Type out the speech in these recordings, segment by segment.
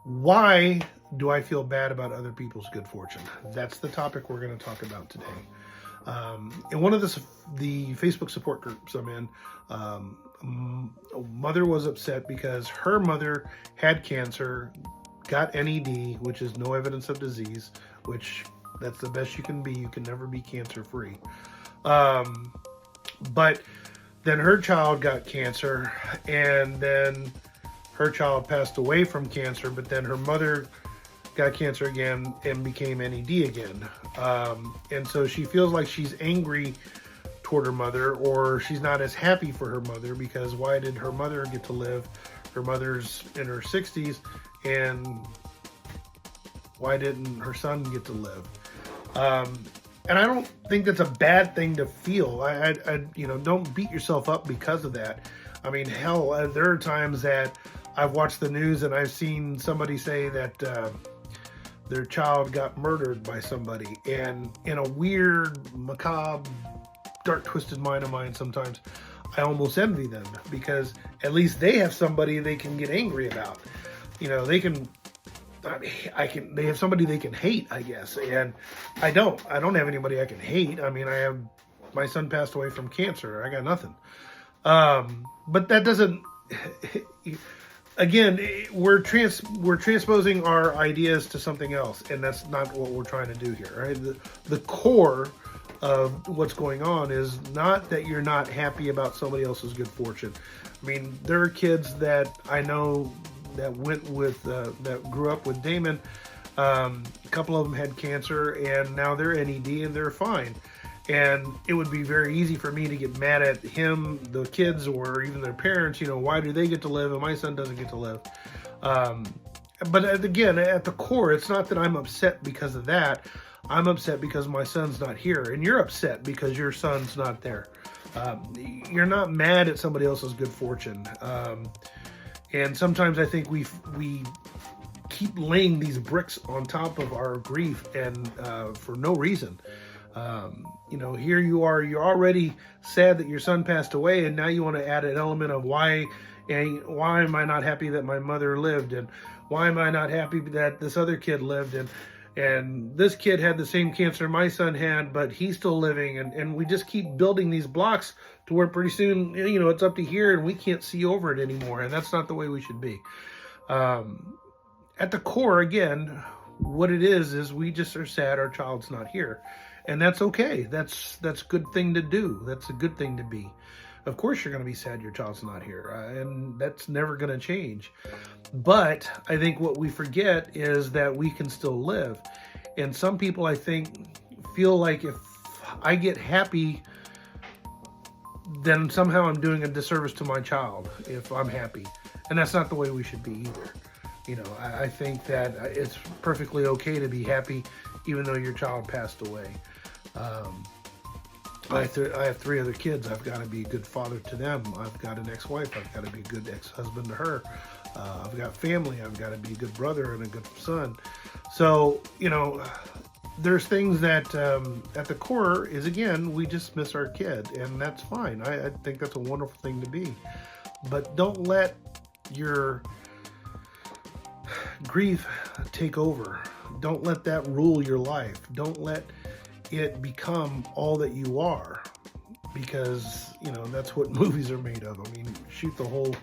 Why do I feel bad about other people's good fortune? That's the topic we're going to talk about today. In one of the Facebook support groups I'm in, a mother was upset because her mother had cancer, got N.E.D, which is no evidence of disease, which that's the best you can be. You can never be cancer free. But then her child got cancer, and then her child passed away from cancer, but then her mother got cancer again and became N.E.D again. And so she feels like she's angry toward her mother, or she's not as happy for her mother because why did her mother get to live? Her mother's in her 60s, and why didn't her son get to live? And I don't think that's a bad thing to feel. I don't beat yourself up because of that. I mean, hell, there are times that I've watched the news and I've seen somebody say that their child got murdered by somebody. And in a weird, macabre, dark, twisted mind of mine, sometimes I almost envy them because at least they have somebody they can get angry about. You know, they can. They have somebody they can hate, I guess, and I don't have anybody I can hate. I mean, my son passed away from cancer. I got nothing. But that doesn't, again, we're transposing our ideas to something else, and that's not what we're trying to do here, right? The core of what's going on is not that you're not happy about somebody else's good fortune. I mean, there are kids that I know that that grew up with Damon. A couple of them had cancer, and now they're N.E.D and they're fine. And it would be very easy for me to get mad at him, the kids, or even their parents. You know, why do they get to live and my son doesn't get to live? But again, at the core, it's not that I'm upset because of that. I'm upset because my son's not here, and you're upset because your son's not there. You're not mad at somebody else's good fortune. And sometimes I think we keep laying these bricks on top of our grief, and for no reason. You know, here you are, you're already sad that your son passed away, and now you want to add an element of why am I not happy that my mother lived, and why am I not happy that this other kid lived, and this kid had the same cancer my son had, but he's still living, and we just keep building these blocks to where pretty soon, you know, it's up to here and we can't see over it anymore, and that's not the way we should be. At the core, again, what it is we just are sad our child's not here, and that's okay. That's a good thing to do. That's a good thing to be. Of course you're going to be sad your child's not here, and that's never going to change. But I think what we forget is that we can still live. And some people, I think, feel like if I get happy, then somehow I'm doing a disservice to my child if I'm happy. And that's not the way we should be either. You know, I think that it's perfectly okay to be happy even though your child passed away. I have 3 other kids. I've got to be a good father to them. I've got an ex-wife. I've got to be a good ex-husband to her. I've got family. I've got to be a good brother and a good son. So, you know, there's things that at the core is, again, we just miss our kid, and that's fine. I think that's a wonderful thing to be. But don't let your grief take over. Don't let that rule your life. Don't let it become all that you are, because, you know, that's what movies are made of. I mean, shoot, the whole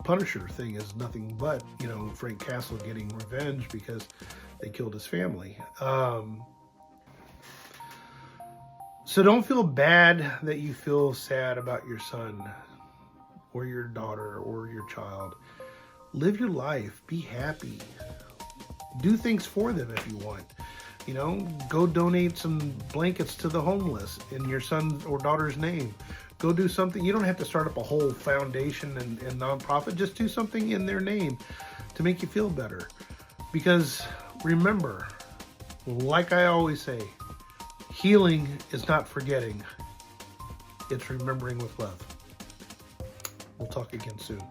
Punisher thing is nothing but, you know, Frank Castle getting revenge because they killed his family. So don't feel bad that you feel sad about your son or your daughter or your child. Live your life. Be happy. Do things for them if you want. You know, go donate some blankets to the homeless in your son or daughter's name. Go do something. You don't have to start up a whole foundation and nonprofit. Just do something in their name to make you feel better. Because remember, like I always say, healing is not forgetting. It's remembering with love. We'll talk again soon.